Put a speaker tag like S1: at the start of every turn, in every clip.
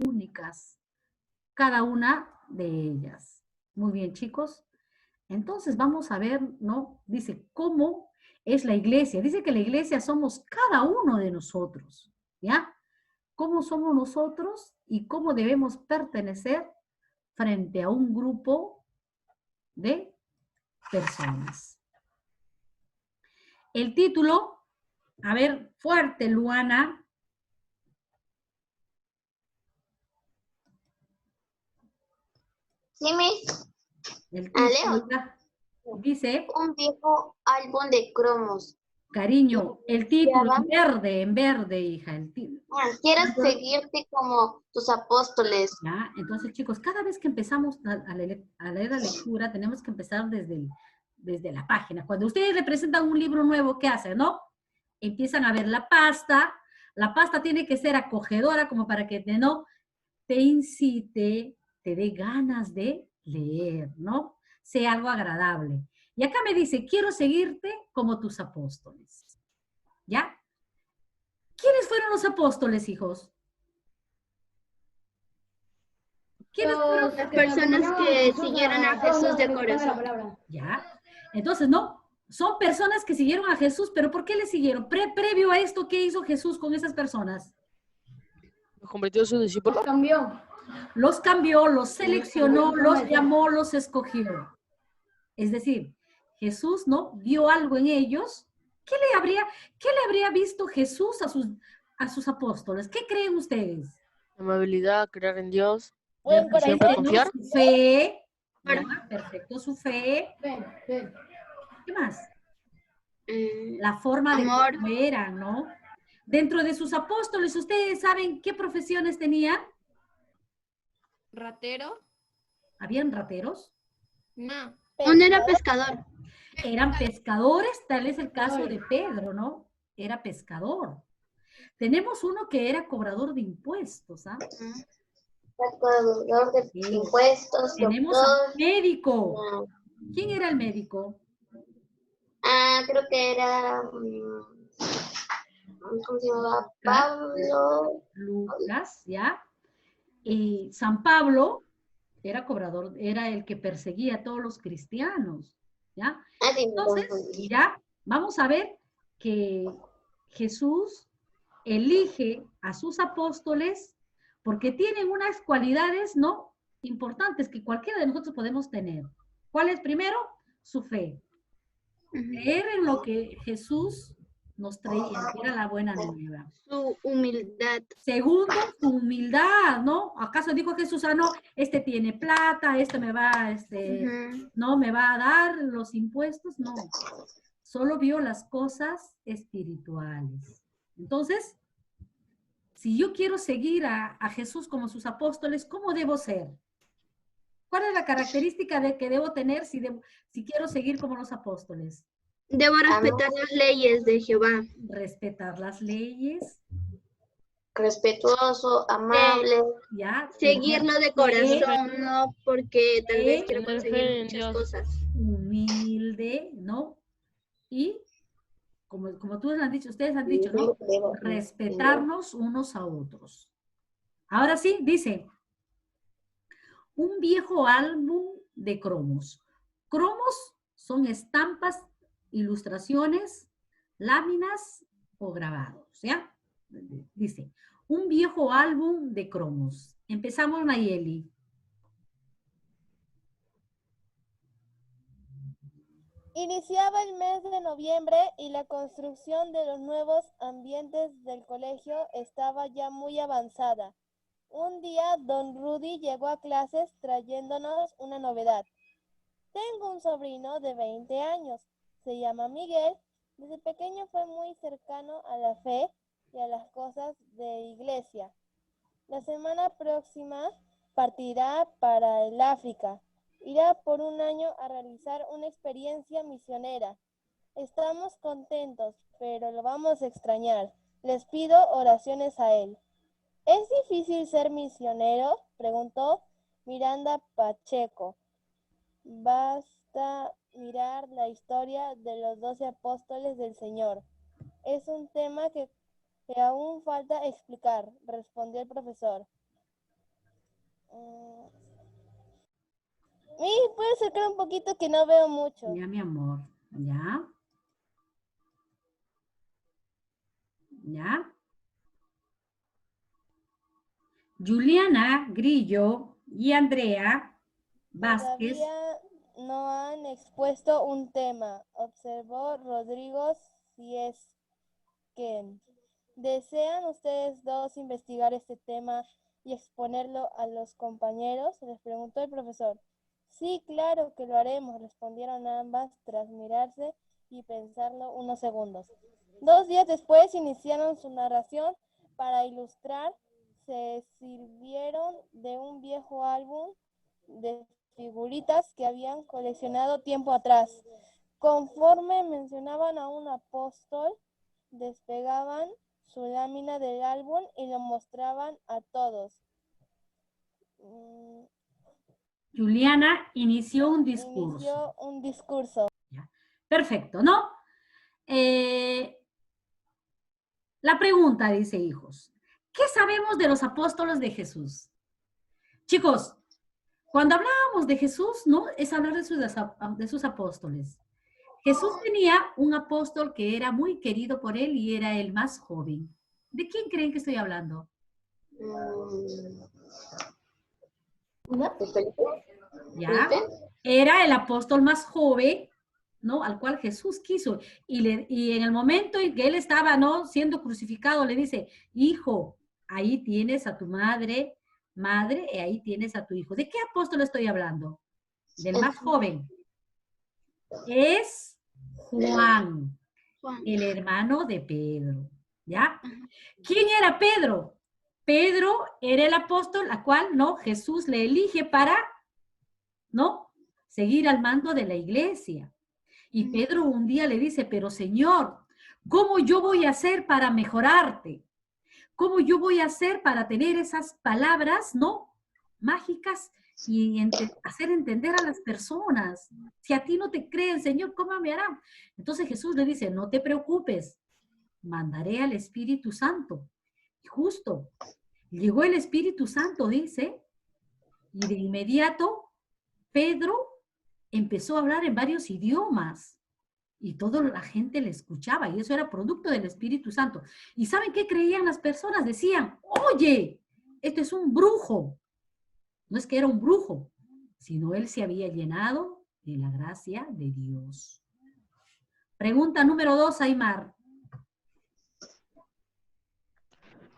S1: únicas, cada una de ellas. Muy bien, chicos. Entonces vamos a ver, ¿no? Dice, ¿cómo es la iglesia? Dice que la iglesia somos cada uno de nosotros, ¿ya? ¿Cómo somos nosotros y cómo debemos pertenecer frente a un grupo de personas? El título, a ver, fuerte, Luana.
S2: Sí, Miss.
S1: El título
S2: Leo.
S1: dice,
S2: Un viejo álbum de cromos.
S1: cariño, el título
S2: Iniciaba,
S1: en verde, hija. El título.
S2: quiero seguirte como tus apóstoles.
S1: ¿Ya? Entonces, chicos, cada vez que empezamos a leer la lectura, tenemos que empezar desde la página. Cuando ustedes le presentan un libro nuevo, ¿qué hacen, no? Empiezan a ver la pasta. La pasta tiene que ser acogedora como para que no te incite, te dé ganas de leer, ¿no? Sea algo agradable. Y acá me dice, quiero seguirte como tus apóstoles. ¿Ya? ¿Quiénes fueron los apóstoles, hijos? ¿Quiénes fueron?
S3: Las personas que siguieron a Jesús de corazón.
S1: ¿Ya? Entonces, no, son personas que siguieron a Jesús, pero ¿por qué le siguieron? Previo a esto, ¿qué hizo Jesús con esas personas?
S4: ¿Los convirtió a sus discípulos?
S1: Los cambió, los seleccionó, los llamó, los escogió. Es decir, Jesús, ¿no? Vio algo en ellos. ¿Qué le habría visto Jesús a sus apóstoles? ¿Qué creen ustedes?
S4: Amabilidad, creer en Dios.
S1: Siempre
S4: confiar.
S1: Su fe. ¿Ya? Perfecto, su fe. ¿Qué más? La forma de cómo eran, ¿no? Dentro de sus apóstoles, ¿ustedes saben qué profesiones tenían?
S3: ¿Ratero?
S1: ¿Habían rateros?
S3: No.
S2: Uno era pescador.
S1: Eran pescadores, tal es el caso de Pedro, ¿no? Era pescador. Tenemos uno que era cobrador de impuestos, ¿ah?
S2: Recaudador de impuestos.
S1: Tenemos a un médico.
S2: No.
S1: ¿Quién era el médico?
S2: Creo que era, ¿cómo se llamaba? Pablo.
S1: Lucas, ¿ya? Y San Pablo era cobrador, era el que perseguía a todos los cristianos, ¿ya?
S2: Sí,
S1: Entonces, ya, vamos a ver que Jesús elige a sus apóstoles porque tienen unas cualidades, ¿no? Importantes que cualquiera de nosotros podemos tener. ¿Cuál es primero? Su fe. Creer en lo que Jesús nos traía, que era la buena nueva.
S2: Su humildad.
S1: Segundo, su humildad, ¿no? ¿Acaso dijo Jesús, no, este tiene plata, este me va, no me va a dar los impuestos? No. Solo vio las cosas espirituales. Entonces, si yo quiero seguir a Jesús como sus apóstoles, ¿cómo debo ser? ¿Cuál es la característica de que debo tener si quiero seguir como los apóstoles?
S2: Debo respetar las leyes de Jehová.
S1: Respetar las leyes.
S2: Respetuoso, amable.
S1: ¿Ya?
S2: Seguirlo de corazón, no porque tal vez quiero conseguir muchas cosas.
S1: Humilde, ¿no? Y, como tú han dicho, ustedes han dicho, ¿no? Respetarnos unos a otros. Ahora sí, dice, un viejo álbum de cromos. Cromos son estampas, ilustraciones, láminas o grabados, ¿ya? Dice, un viejo álbum de cromos. Empezamos, Nayeli.
S5: Iniciaba el mes de noviembre y la construcción de los nuevos ambientes del colegio estaba ya muy avanzada. Un día, don Rudy llegó a clases trayéndonos una novedad. Tengo un sobrino de 20 años. Se llama Miguel. Desde pequeño fue muy cercano a la fe y a las cosas de iglesia. La semana próxima partirá para el África. Irá por un año a realizar una experiencia misionera. Estamos contentos, pero lo vamos a extrañar. Les pido oraciones a él. ¿Es difícil ser misionero?, preguntó Miranda Pacheco. Basta mirar la historia de los 12 apóstoles del Señor. Es un tema que aún falta explicar, respondió el profesor. ¿Puede acercar un poquito que no veo mucho?
S1: Ya, mi amor. Ya. Ya. Juliana Grillo y Andrea Vázquez.
S5: Todavía no han expuesto un tema, observó Rodrigo Siesken. ¿Desean ustedes dos investigar este tema y exponerlo a los compañeros? Les preguntó el profesor. Sí, claro que lo haremos, respondieron ambas tras mirarse y pensarlo unos segundos. 2 días después iniciaron su narración. Para ilustrar, se sirvieron de un viejo álbum de figuritas que habían coleccionado tiempo atrás. Conforme mencionaban a un apóstol, despegaban su lámina del álbum y lo mostraban a todos.
S1: Juliana inició un discurso.
S5: Inició un discurso.
S1: Ya. Perfecto, ¿no? La pregunta dice, hijos, ¿qué sabemos de los apóstoles de Jesús? Chicos, cuando hablábamos de Jesús, ¿no? Es hablar de sus apóstoles. Jesús tenía un apóstol que era muy querido por él y era el más joven. ¿De quién creen que estoy hablando? ¿Ya? Era el apóstol más joven, ¿no? Al cual Jesús quiso. Y en el momento en que él estaba, ¿no? Siendo crucificado, le dice, hijo, ahí tienes a tu madre, y ahí tienes a tu hijo. ¿De qué apóstol estoy hablando? Del más joven. Es Juan, el hermano de Pedro, ¿ya? ¿Quién era Pedro? Pedro era el apóstol al cual, ¿no? Jesús le elige para, ¿no? Seguir al mando de la iglesia. Y Pedro un día le dice, pero Señor, ¿cómo yo voy a hacer para mejorarte? ¿Cómo yo voy a hacer para tener esas palabras, ¿no? Mágicas y hacer entender a las personas. Si a ti no te creen, Señor, ¿cómo me harán? Entonces Jesús le dice, no te preocupes, mandaré al Espíritu Santo. Y justo, llegó el Espíritu Santo, dice, y de inmediato Pedro empezó a hablar en varios idiomas. Y toda la gente le escuchaba, y eso era producto del Espíritu Santo. ¿Y saben qué creían las personas? Decían, oye, este es un brujo. No es que era un brujo, sino él se había llenado de la gracia de Dios. Pregunta número 2, Aymar.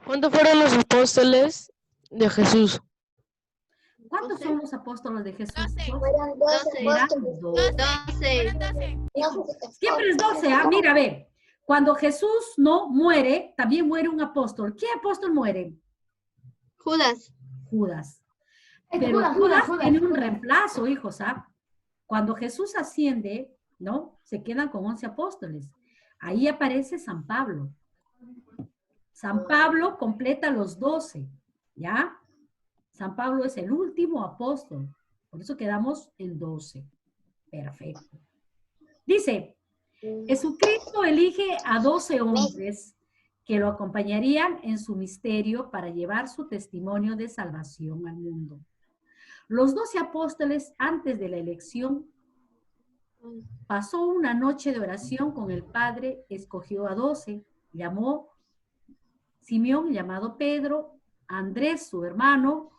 S4: ¿Cuántos fueron los apóstoles de Jesús?
S1: ¿Cuántos son los apóstoles de Jesús?
S3: 12.
S2: Fueron 12.
S1: Eran 12.
S3: 12.
S1: Siempre es 12, ¿ah? Mira, a ver. Cuando Jesús no muere, también muere un apóstol. ¿Qué apóstol muere?
S3: Judas.
S1: Judas. Pero Judas tiene un reemplazo, hijos, ¿ah? Cuando Jesús asciende, ¿no? Se quedan con 11 apóstoles. Ahí aparece San Pablo. San Pablo completa los 12, ¿ya? San Pablo es el último apóstol. Por eso quedamos en 12. Perfecto. Dice, Jesucristo elige a 12 hombres que lo acompañarían en su misterio para llevar su testimonio de salvación al mundo. Los 12 apóstoles, antes de la elección, pasó una noche de oración con el Padre, escogió a 12, llamó Simeón, llamado Pedro, Andrés, su hermano,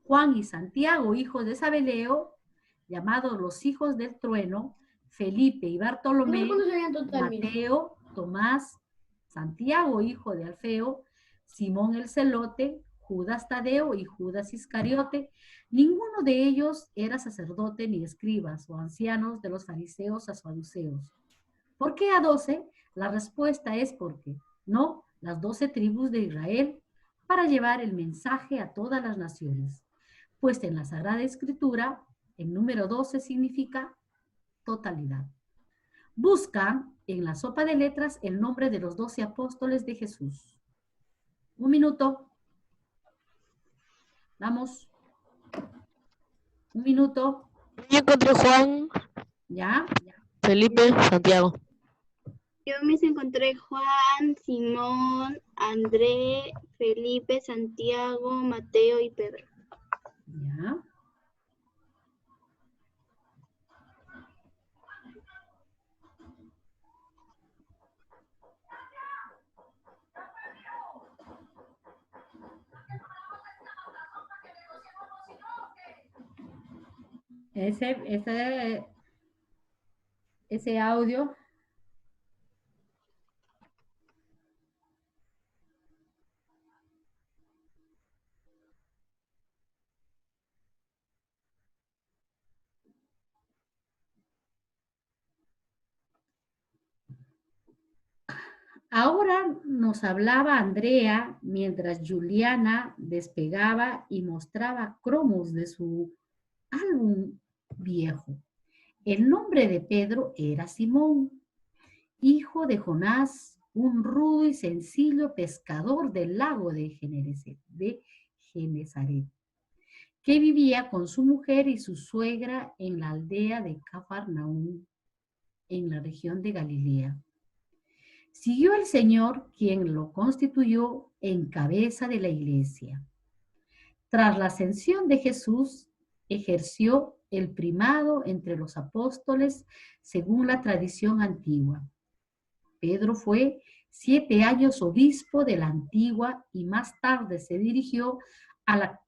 S1: Juan y Santiago, hijos de Zebedeo, llamados los hijos del trueno, Felipe y Bartolomé, Mateo, Tomás, Santiago, hijo de Alfeo, Simón el celote, Judas Tadeo y Judas Iscariote. Ninguno de ellos era sacerdote ni escribas o ancianos de los fariseos o saduceos. ¿Por qué a 12? La respuesta es porque, no, las 12 tribus de Israel, para llevar el mensaje a todas las naciones. Pues en la Sagrada Escritura, el número 12 significa totalidad. Busca en la sopa de letras el nombre de los 12 apóstoles de Jesús. Un minuto. Vamos. Un minuto.
S4: Yo encontré Juan,
S1: ¿Ya?
S4: Felipe, Santiago.
S2: Yo me encontré Juan, Simón, André, Felipe, Santiago, Mateo y Pedro.
S1: ese audio. Ahora nos hablaba Andrea mientras Juliana despegaba y mostraba cromos de su álbum viejo. El nombre de Pedro era Simón, hijo de Jonás, un rudo y sencillo pescador del lago de Genesaret, que vivía con su mujer y su suegra en la aldea de Cafarnaúm, en la región de Galilea. Siguió el Señor, quien lo constituyó en cabeza de la iglesia. Tras la ascensión de Jesús, ejerció el primado entre los apóstoles según la tradición antigua. Pedro fue 7 años obispo de la antigua y más tarde se dirigió a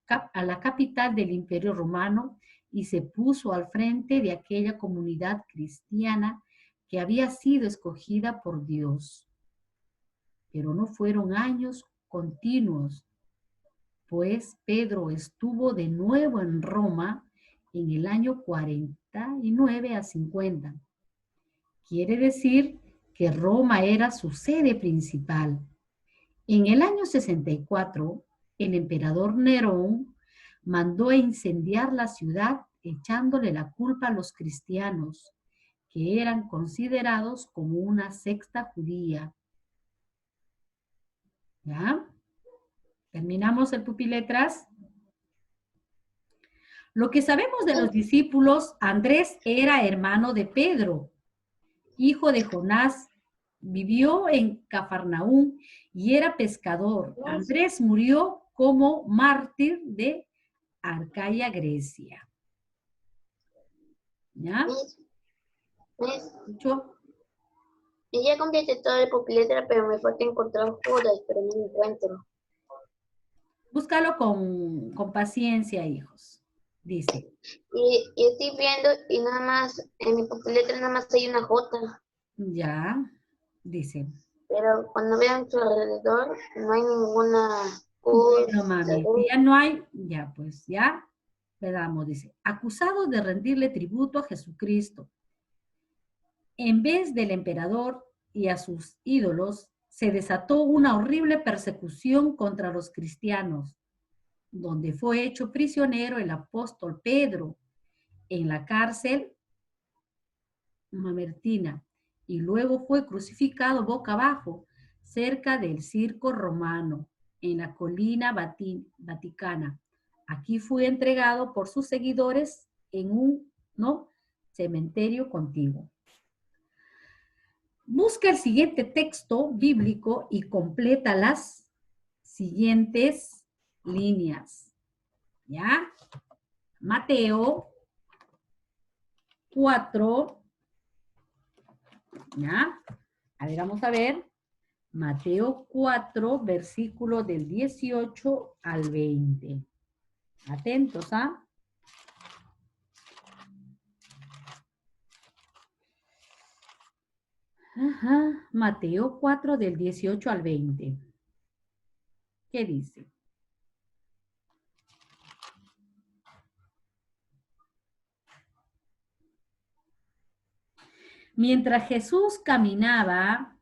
S1: la capital del Imperio Romano y se puso al frente de aquella comunidad cristiana que había sido escogida por Dios. Pero no fueron años continuos, pues Pedro estuvo de nuevo en Roma en el año 49 a 50. Quiere decir que Roma era su sede principal. En el año 64, el emperador Nerón mandó a incendiar la ciudad echándole la culpa a los cristianos, que eran considerados como una secta judía. ¿Ya? ¿Terminamos el pupiletras? Lo que sabemos de los discípulos, Andrés era hermano de Pedro, hijo de Jonás, vivió en Cafarnaúm y era pescador. Andrés murió como mártir de Arcaia, Grecia. ¿Ya? ¿Escuchó?
S2: Y ya completé todo el pupiletra, pero me falta encontrar Judas, pero no lo encuentro.
S1: Búscalo con paciencia, hijos. Dice.
S2: Y estoy viendo y nada más, en mi pupiletra nada más hay una J.
S1: Ya, dice.
S2: Pero cuando veo a su alrededor, no hay ninguna
S1: Bueno, mami, si ya no hay, ya pues, ya le damos, dice. Acusado de rendirle tributo a Jesucristo. En vez del emperador y a sus ídolos, se desató una horrible persecución contra los cristianos, donde fue hecho prisionero el apóstol Pedro en la cárcel Mamertina y luego fue crucificado boca abajo cerca del Circo Romano en la colina Vaticana. Aquí fue entregado por sus seguidores en un cementerio contiguo. Busca el siguiente texto bíblico y completa las siguientes líneas. ¿Ya? Mateo 4. ¿Ya? A ver, vamos a ver. Mateo 4, versículo del 18 al 20. Atentos, ¿ah? Ajá. Mateo 4, del 18 al 20. ¿Qué dice? Mientras Jesús caminaba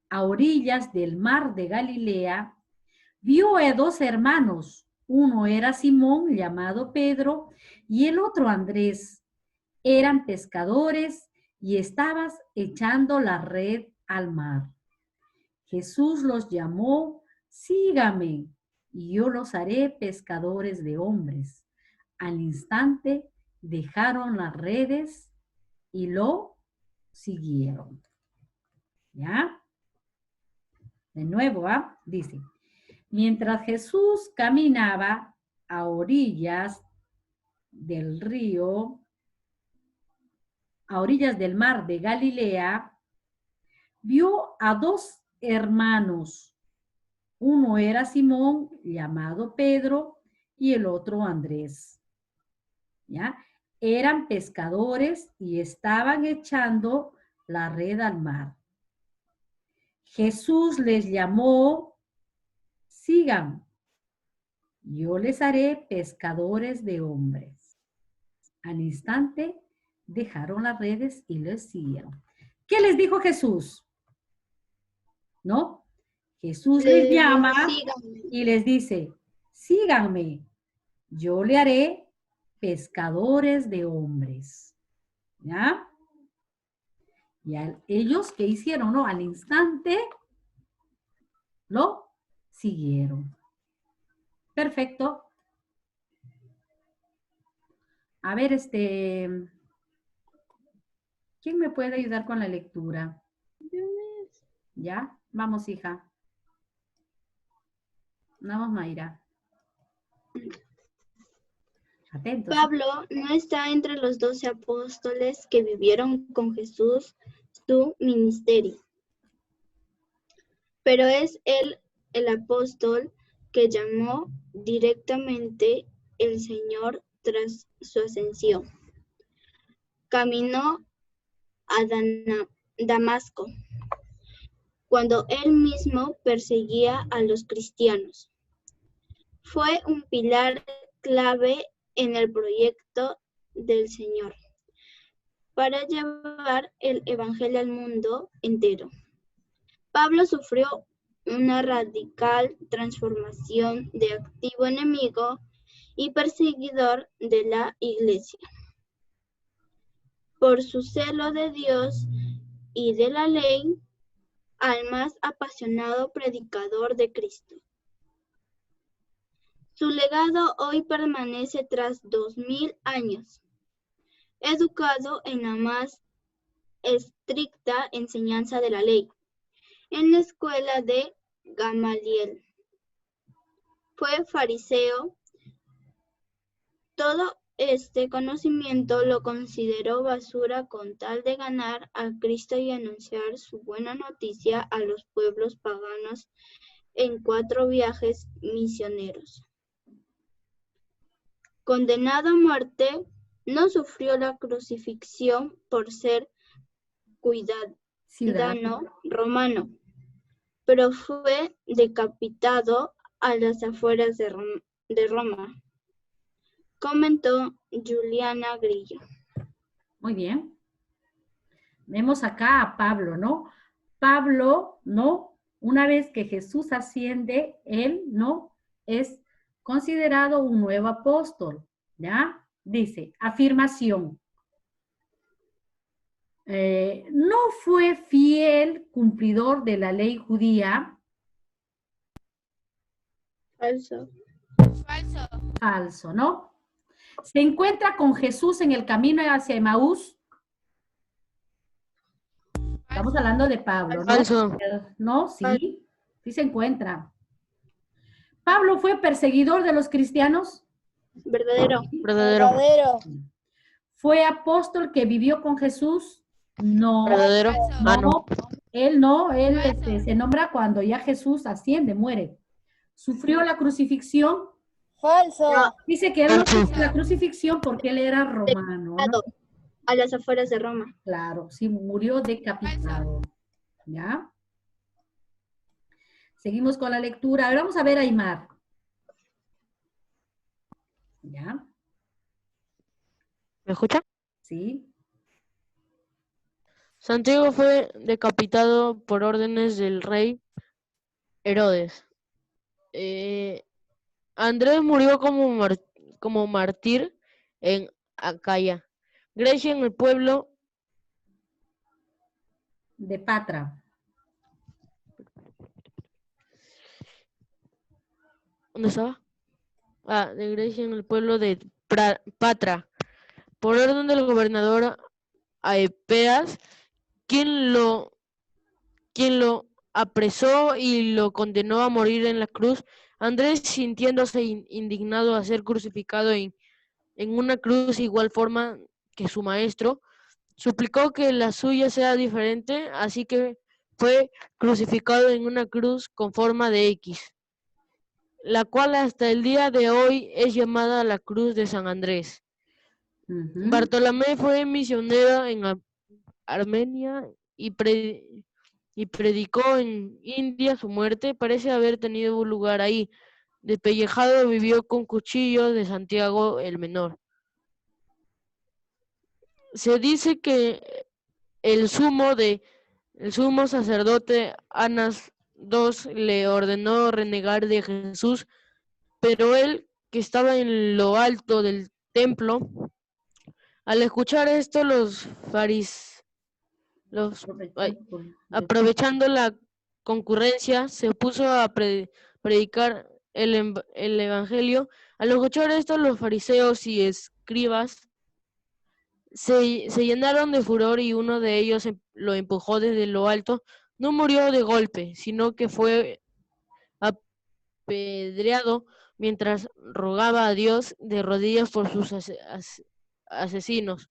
S1: a orillas del mar de Galilea, vio a 2 hermanos. Uno era Simón, llamado Pedro, y el otro Andrés. Eran pescadores y estaban echando la red al mar. Jesús los llamó, sígame, y yo los haré pescadores de hombres. Al instante dejaron las redes y lo siguieron. ¿Ya? De nuevo, ¿ah? Dice, mientras Jesús caminaba a orillas del río, a orillas del mar de Galilea, vio a 2 hermanos. Uno era Simón, llamado Pedro, y el otro Andrés. ¿ya? Eran pescadores y estaban echando la red al mar. Jesús les llamó, sigan, yo les haré pescadores de hombres. Al instante dejaron las redes y les siguieron. ¿Qué les dijo Jesús? ¿No? Jesús les llama
S3: Síganme.
S1: y les dice, síganme, yo le haré pescadores de hombres. ¿Ya? Y ellos, ¿qué hicieron? No, al instante lo siguieron. Perfecto. A ver, ¿quién me puede ayudar con la lectura? ¿Ya? Vamos, hija. Vamos, Mayra. Atentos.
S3: Pablo no está entre los 12 apóstoles que vivieron con Jesús su ministerio, pero es él el apóstol que llamó directamente el Señor tras su ascensión. Caminó a Damasco, cuando él mismo perseguía a los cristianos. Fue un pilar clave en el proyecto del Señor para llevar el Evangelio al mundo entero. Pablo sufrió una radical transformación de activo enemigo y perseguidor de la Iglesia. Por su celo de Dios y de la ley, al más apasionado predicador de Cristo. Su legado hoy permanece tras 2000 años, educado en la más estricta enseñanza de la ley, en la escuela de Gamaliel. Fue fariseo. Todo este conocimiento lo consideró basura con tal de ganar a Cristo y anunciar su buena noticia a los pueblos paganos en 4 viajes misioneros. Condenado a muerte, no sufrió la crucifixión por ser ciudadano romano, pero fue decapitado a las afueras de Roma, comentó Juliana Grillo.
S1: Muy bien. Vemos acá a Pablo, ¿no? Pablo, ¿no? Una vez que Jesús asciende, él, ¿no? Es considerado un nuevo apóstol, ¿ya? Dice, afirmación. No fue fiel cumplidor de la ley judía.
S3: Falso.
S1: Falso, ¿no? Se encuentra con Jesús en el camino hacia Emaús. Estamos hablando de Pablo, ¿no?
S4: Falso.
S1: ¿No? Sí, sí se encuentra. ¿Pablo fue perseguidor de los cristianos?
S3: Verdadero.
S4: Verdadero.
S5: Verdadero.
S1: ¿Fue apóstol que vivió con Jesús? No.
S4: Verdadero. Ah, no.
S1: Él no, él se nombra cuando ya Jesús asciende, muere. ¿Sufrió la crucifixión?
S5: Falso.
S3: No.
S1: Dice que él no sufrió la crucifixión porque él era romano, ¿no?
S3: A las afueras de Roma.
S1: Claro, sí, murió decapitado. ¿Ya? Seguimos con la lectura. Ahora vamos a ver a Aymar. ¿Ya?
S4: ¿Me escucha?
S1: Sí.
S4: Santiago fue decapitado por órdenes del rey Herodes. Andrés murió como mártir en Acaya. Grecia, en el pueblo
S1: De Patra.
S4: ¿dónde estaba? De Grecia, en el pueblo de Patra, por orden del gobernador Aepeas, quien lo apresó y lo condenó a morir en la cruz. Andrés, sintiéndose indignado a ser crucificado en una cruz igual forma que su maestro, suplicó que la suya sea diferente, así que fue crucificado en una cruz con forma de X, la cual hasta el día de hoy es llamada la Cruz de San Andrés.
S1: Ujú.
S4: Bartolomé fue misionero en Armenia y predicó en India. Su muerte parece haber tenido lugar ahí. Despellejado vivió con cuchillo de Santiago el Menor. Se dice que el sumo sacerdote Anás II le ordenó renegar de Jesús, pero él, que estaba en lo alto del templo, al escuchar esto, aprovechando la concurrencia, se puso a predicar el evangelio. Al escuchar esto, los fariseos y escribas se llenaron de furor y uno de ellos lo empujó desde lo alto. No murió de golpe, sino que fue apedreado mientras rogaba a Dios de rodillas por sus asesinos.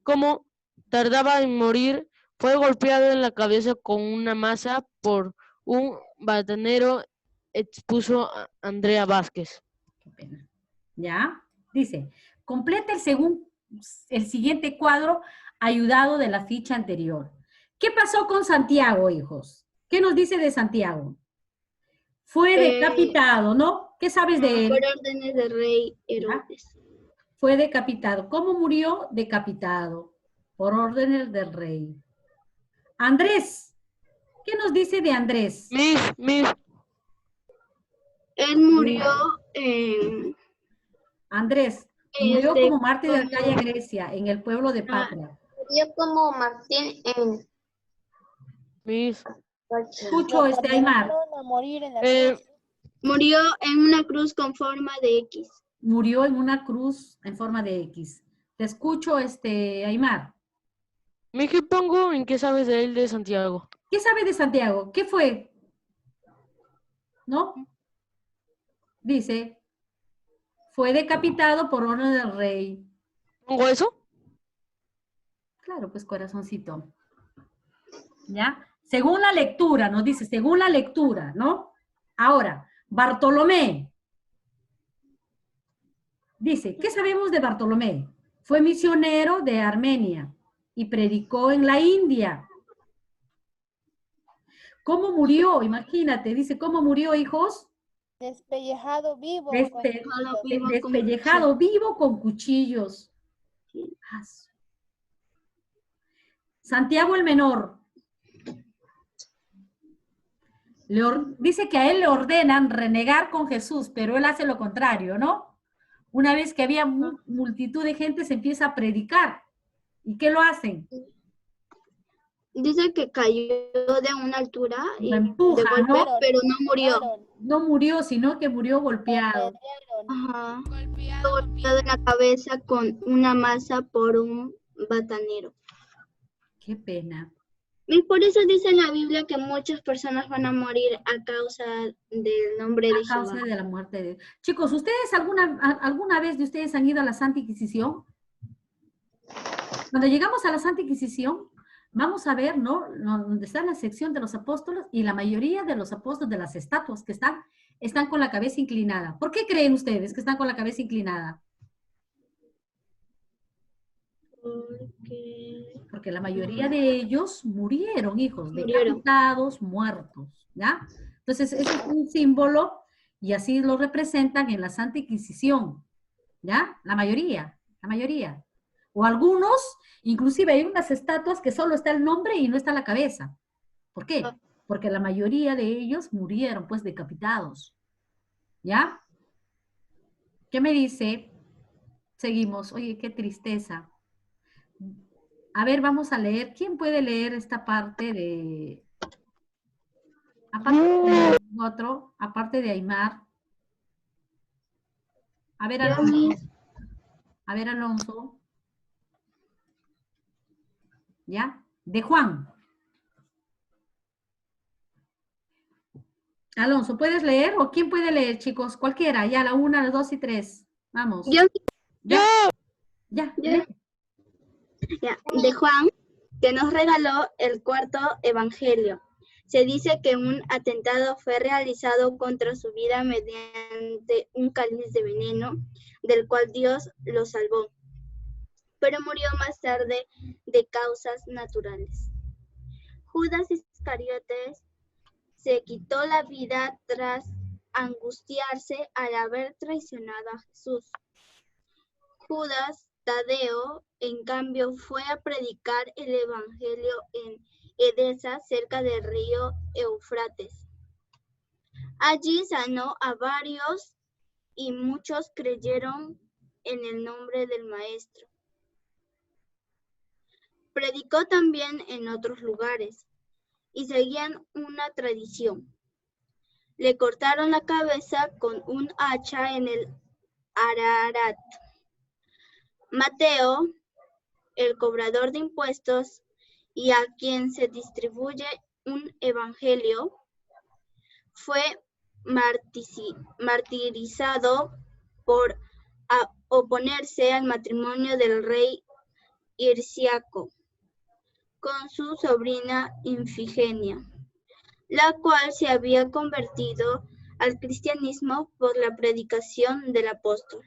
S4: Como tardaba en morir, fue golpeado en la cabeza con una masa por un batanero, expuso Andrea Vázquez.
S1: Qué pena. ¿Ya? Dice, completa el siguiente cuadro ayudado de la ficha anterior. ¿Qué pasó con Santiago, hijos? ¿Qué nos dice de Santiago? Fue decapitado, ¿no? ¿Qué sabes de él?
S3: Por órdenes del rey Herodes.
S1: Fue decapitado. ¿Cómo murió? Decapitado. Por órdenes del rey. Andrés, ¿qué nos dice de Andrés?
S3: Él murió en...
S1: Andrés, murió como mártir de Arcadia, Grecia, en el pueblo de Patria.
S2: Murió como Martín en...
S1: Escucho, Aymar.
S5: A morir en la cruz.
S3: Murió en una cruz con forma de X.
S1: Murió en una cruz en forma de X. Te escucho, Aymar.
S4: ¿Qué pongo en qué sabes de él de Santiago?
S1: ¿Qué sabes de Santiago? ¿Qué fue? ¿No? Dice, fue decapitado por orden del rey.
S4: ¿Pongo eso?
S1: Claro, pues corazoncito. ¿Ya? Según la lectura, nos dice, según la lectura, ¿no? Ahora, Bartolomé. Dice, ¿qué sabemos de Bartolomé? Fue misionero de Armenia y predicó en la India. ¿Cómo murió? Imagínate, dice, ¿cómo murió, hijos?
S5: Despellejado vivo.
S1: Despellejado vivo con cuchillos. Santiago el Menor. Dice que a él le ordenan renegar con Jesús, pero él hace lo contrario, ¿no? Una vez que había multitud de gente, se empieza a predicar. ¿Y qué lo hacen?
S3: Dice que cayó de una altura y
S1: lo empuja,
S3: de golpe,
S1: ¿no?
S3: pero no murió.
S1: No murió, sino que murió golpeado.
S3: Ajá. Golpeado en la cabeza con una masa por un batanero.
S1: Qué pena.
S3: Y por eso dice en la Biblia que muchas personas van a morir a causa del nombre de Jehová.
S1: A causa de la muerte de... Chicos, ¿ustedes alguna vez de ustedes han ido a la Santa Inquisición? Cuando llegamos a la Santa Inquisición, vamos a ver, ¿no? Donde está la sección de los apóstoles y la mayoría de los apóstoles de las estatuas que están con la cabeza inclinada. ¿Por qué creen ustedes que están con la cabeza inclinada? Porque la mayoría de ellos murieron, hijos, decapitados, muertos, ¿ya? Entonces, eso es un símbolo y así lo representan en la Santa Inquisición, ¿ya? La mayoría. O algunos, inclusive hay unas estatuas que solo está el nombre y no está la cabeza. ¿Por qué? Porque la mayoría de ellos murieron, pues, decapitados, ¿ya? ¿Qué me dice? Seguimos. Oye, qué tristeza. A ver, vamos a leer. ¿Quién puede leer esta parte de... Aparte de otro, aparte de Aymar? A ver, Alonso. ¿Ya? De Juan. Alonso, ¿puedes leer? ¿O quién puede leer, chicos? Cualquiera. Ya, la 1, la 2 y 3. Vamos.
S3: Yo.
S1: Ya.
S3: De Juan, que nos regaló el cuarto evangelio. Se dice que un atentado fue realizado contra su vida mediante un cáliz de veneno, del cual Dios lo salvó. pero murió más tarde de causas naturales. Judas Iscariote se quitó la vida tras angustiarse al haber traicionado a Jesús. Judas Tadeo, en cambio, fue a predicar el evangelio en Edesa, cerca del río Éufrates. Allí sanó a varios y muchos creyeron en el nombre del Maestro. Predicó también en otros lugares y seguían una tradición. Le cortaron la cabeza con un hacha en el Ararat. Mateo, el cobrador de impuestos y a quien se distribuye un evangelio, fue martirizado por oponerse al matrimonio del rey Hirciaco con su sobrina Ifigenia, la cual se había convertido al cristianismo por la predicación del apóstol.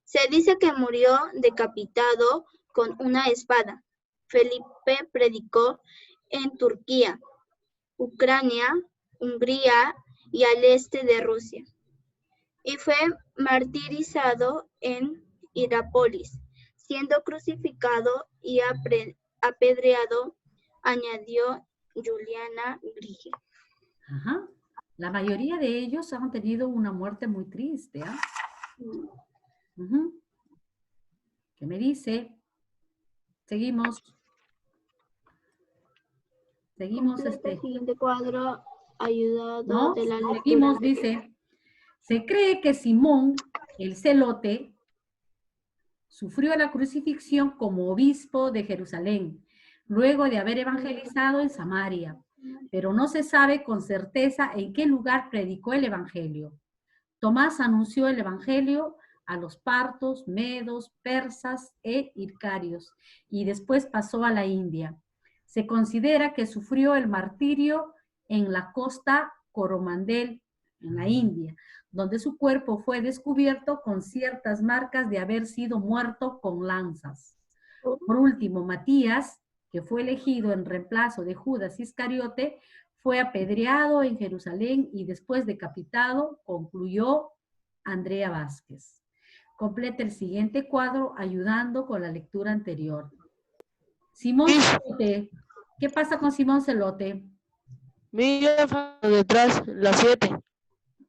S3: Se dice que murió decapitado con una espada. Felipe predicó en Turquía, Ucrania, Hungría y al este de Rusia, y fue martirizado en Hierápolis, siendo crucificado y apedreado, añadió Juliana Grige.
S1: Ajá. La mayoría de ellos han tenido una muerte muy triste. ¿Ah? ¿Qué me dice? Seguimos. Seguimos.
S3: El siguiente cuadro, ayudado
S1: ¿No?
S3: de la lectura.
S1: Seguimos, dice. Se cree que Simón, el celote, sufrió la crucifixión como obispo de Jerusalén, luego de haber evangelizado en Samaria, pero no se sabe con certeza en qué lugar predicó el evangelio. Tomás anunció el evangelio a los partos, medos, persas e hircarios, y después pasó a la India. Se considera que sufrió el martirio en la costa Coromandel, en la India, donde su cuerpo fue descubierto con ciertas marcas de haber sido muerto con lanzas. Por último, Matías, que fue elegido en reemplazo de Judas Iscariote, fue apedreado en Jerusalén y después decapitado, concluyó Andrea Vázquez. Completa el siguiente cuadro ayudando con la lectura anterior. Simón Celote. ¿Qué pasa con Simón Celote?
S4: Mira detrás, la 7.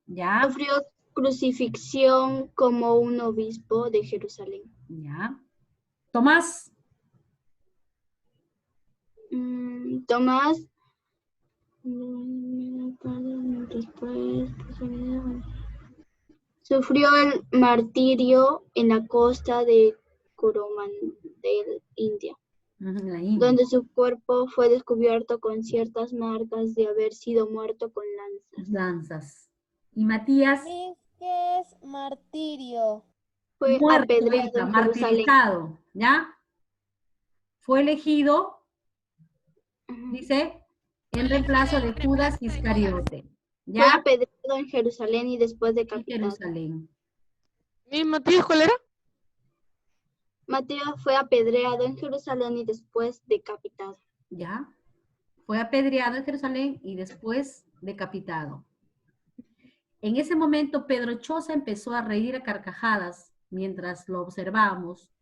S1: ¿Ya?
S3: Sufrió crucifixión como un obispo de Jerusalén.
S1: ¿Ya? Tomás.
S3: Tomás sufrió el martirio en la costa de Coromandel, India, donde su cuerpo fue descubierto con ciertas marcas de haber sido muerto con lanzas.
S1: ¿Y Matías?
S5: ¿Qué es martirio?
S3: Fue
S1: Muerto,
S3: apedreado en Jerusalén.
S1: martirizado, ¿ya? Fue elegido, dice, en reemplazo de Judas Iscariote. ¿Ya?
S3: Fue apedreado en Jerusalén y después decapitado.
S1: Jerusalén.
S4: ¿Y Matías cuál era?
S3: Mateo fue apedreado en Jerusalén y después decapitado.
S1: ¿Ya? Fue apedreado en Jerusalén y después decapitado. En ese momento, Pedro Choza empezó a reír a carcajadas mientras lo observábamos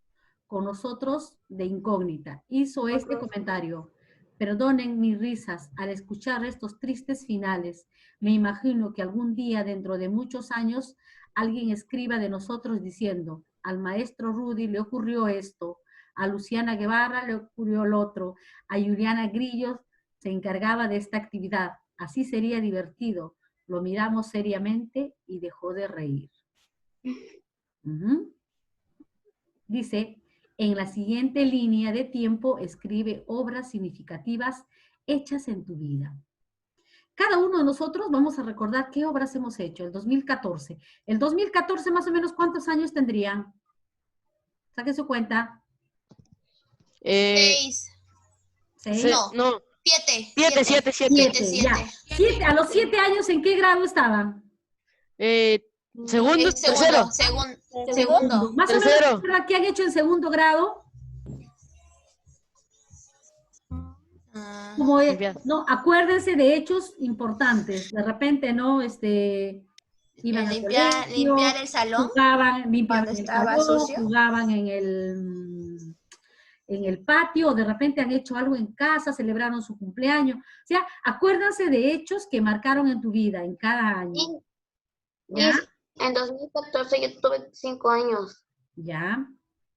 S1: con nosotros de incógnita. Hizo este comentario: perdonen mis risas al escuchar estos tristes finales. Me imagino que algún día, dentro de muchos años, alguien escriba de nosotros diciendo: al maestro Rudy le ocurrió esto, a Luciana Guevara le ocurrió lo otro, a Juliana Grillos se encargaba de esta actividad. Así sería divertido. Lo miramos seriamente y dejó de reír. Dice, en la siguiente línea de tiempo escribe obras significativas hechas en tu vida. Cada uno de nosotros vamos a recordar qué obras hemos hecho. El 2014. El 2014 más o menos, ¿cuántos años tendrían? Saquen su cuenta.
S6: 6.
S4: No.
S6: 7.
S4: 7.
S1: Ya. A los 7 años, ¿en qué grado estaban?
S4: Segundo, tercero.
S6: Segundo.
S1: Más
S4: Tercero.
S1: o menos, ¿qué han hecho en segundo grado?
S6: Ah,
S1: Como
S4: Limpiar.
S1: no, acuérdense de hechos importantes. De repente, ¿no? Iban al
S6: limpiar
S1: colegio,
S6: el salón
S1: jugaban, limpiaban
S6: cuando
S1: el
S6: estaba
S1: salón,
S6: sucio.
S1: jugaban en el patio, o de repente han hecho algo en casa, celebraron su cumpleaños. O sea, acuérdense de hechos que marcaron en tu vida, en cada año.
S2: Sí,
S1: ¿Ya?
S2: Miss, en 2014 yo tuve 5 años.
S1: ¿Ya?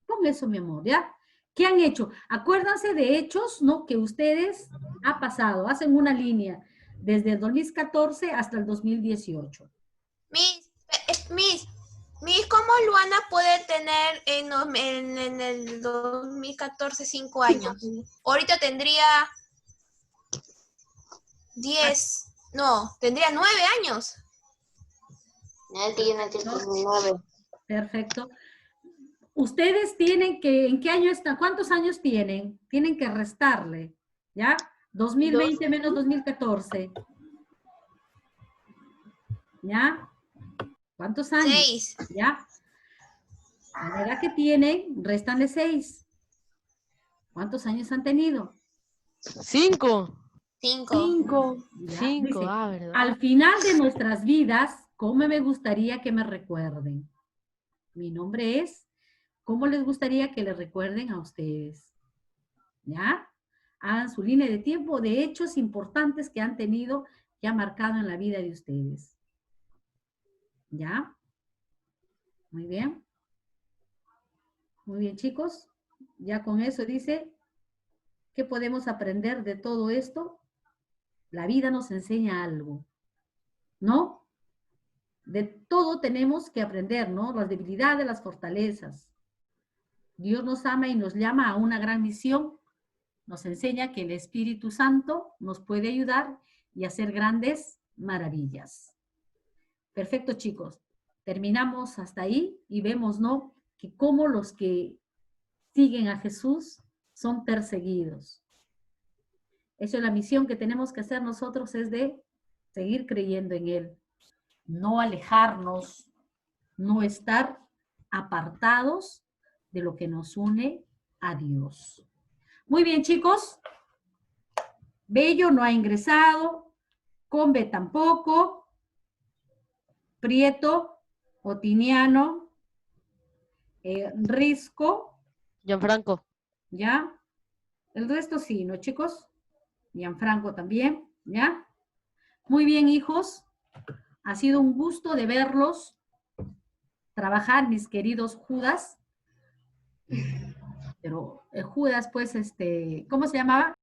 S1: Con eso, mi amor, ¿ya? ¿Qué han hecho? Acuérdense de hechos, ¿no? Que ustedes ha pasado, hacen una línea desde el 2014 hasta el 2018.
S6: Miss, ¿cómo Luana puede tener en el 2014 5 años? Ahorita tendría 10, no, tendría 9 años.
S2: Es que yo nací en 2009.
S1: Perfecto. Ustedes tienen que, ¿en qué año están? ¿Cuántos años tienen? Tienen que restarle, ¿ya? 2020 menos 2014. ¿Ya? ¿Cuántos años?
S6: 6.
S1: ¿Ya? A la edad que tienen, réstanle 6. ¿Cuántos años han tenido?
S4: 5.
S6: 5.
S4: 5.
S1: ¿Ya?
S4: 5.
S1: Dice,
S4: ¿Verdad?
S1: al final de nuestras vidas, ¿cómo me gustaría que me recuerden? Mi nombre es, ¿cómo les gustaría que les recuerden a ustedes? ¿Ya? Hagan su línea de tiempo de hechos importantes que han tenido, que han marcado en la vida de ustedes. ¿Ya? Muy bien. Muy bien, chicos. Ya con eso dice, ¿qué podemos aprender de todo esto? La vida nos enseña algo, ¿no? De todo tenemos que aprender, ¿no? Las debilidades, las fortalezas. Dios nos ama y nos llama a una gran misión. Nos enseña que el Espíritu Santo nos puede ayudar y hacer grandes maravillas. Perfecto, chicos. Terminamos hasta ahí y vemos, ¿no? Que cómo los que siguen a Jesús son perseguidos. Eso es la misión que tenemos que hacer nosotros, es de seguir creyendo en Él. No alejarnos, no estar apartados de lo que nos une a Dios. Muy bien, chicos. Bello no ha ingresado. Combe tampoco. Prieto, Otiniano, Risco,
S4: Gianfranco.
S1: ¿ya? El resto sí, ¿no, chicos? Gianfranco también, ¿ya? Muy bien, hijos. Ha sido un gusto de verlos trabajar, mis queridos Judas. Pero Judas, pues, ¿cómo se llamaba?